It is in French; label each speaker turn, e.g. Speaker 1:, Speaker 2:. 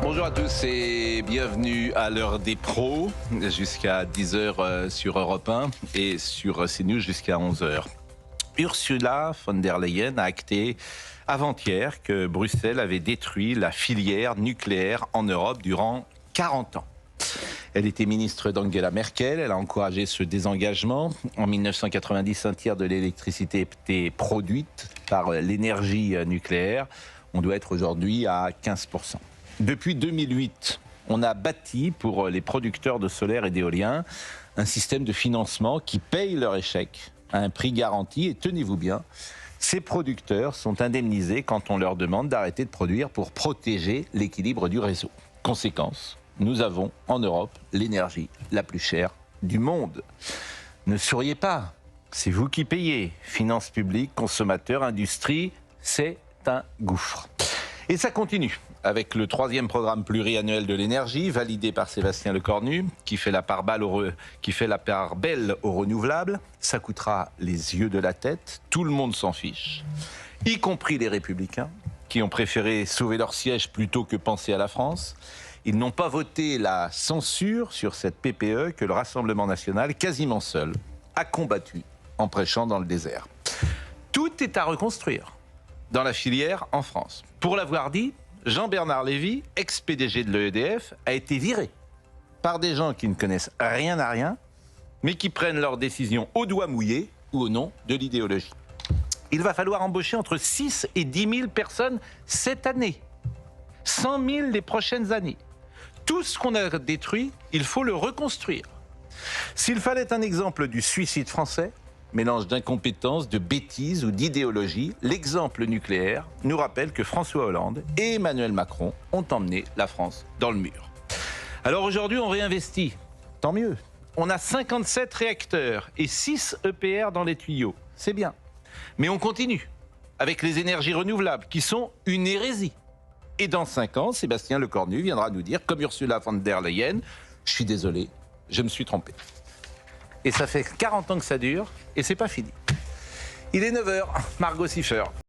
Speaker 1: Bonjour à tous et bienvenue à l'heure des pros jusqu'à 10h sur Europe 1 et sur CNews jusqu'à 11h. Ursula von der Leyen a acté avant-hier que Bruxelles avait détruit la filière nucléaire en Europe durant 40 ans. Elle était ministre d'Angela Merkel, elle a encouragé ce désengagement. En 1990, un tiers de l'électricité était produite par l'énergie nucléaire. On doit être aujourd'hui à 15%. Depuis 2008, on a bâti pour les producteurs de solaire et d'éolien un système de financement qui paye leur échec à un prix garanti. Et tenez-vous bien, ces producteurs sont indemnisés quand on leur demande d'arrêter de produire pour protéger l'équilibre du réseau. Conséquence, nous avons en Europe l'énergie la plus chère du monde. Ne souriez pas, c'est vous qui payez. Finances publiques, consommateurs, industrie, c'est un gouffre. Et ça continue avec le 3e programme pluriannuel de l'énergie, validé par Sébastien Lecornu, qui fait la part belle aux renouvelables. Ça coûtera les yeux de la tête, tout le monde s'en fiche, y compris les Républicains, qui ont préféré sauver leur siège plutôt que penser à la France. Ils n'ont pas voté la censure sur cette PPE que le Rassemblement national, quasiment seul, a combattu en prêchant dans le désert. Tout est à reconstruire dans la filière en France. Pour l'avoir dit, Jean-Bernard Lévy, ex-PDG de l'EDF, a été viré par des gens qui ne connaissent rien à rien, mais qui prennent leurs décisions au doigt mouillé ou au nom de l'idéologie. Il va falloir embaucher entre 6 et 10 000 personnes cette année, 100 000 les prochaines années. Tout ce qu'on a détruit, il faut le reconstruire. S'il fallait un exemple du suicide français, mélange d'incompétence, de bêtises ou d'idéologie, l'exemple nucléaire nous rappelle que François Hollande et Emmanuel Macron ont emmené la France dans le mur. Alors aujourd'hui, on réinvestit. Tant mieux. On a 57 réacteurs et 6 EPR dans les tuyaux. C'est bien. Mais on continue avec les énergies renouvelables qui sont une hérésie. Et dans 5 ans, Sébastien Lecornu viendra nous dire, comme Ursula von der Leyen, « Je suis désolé, je me suis trompé ». Et ça fait 40 ans que ça dure, et c'est pas fini. Il est 9h, Margot Siffer.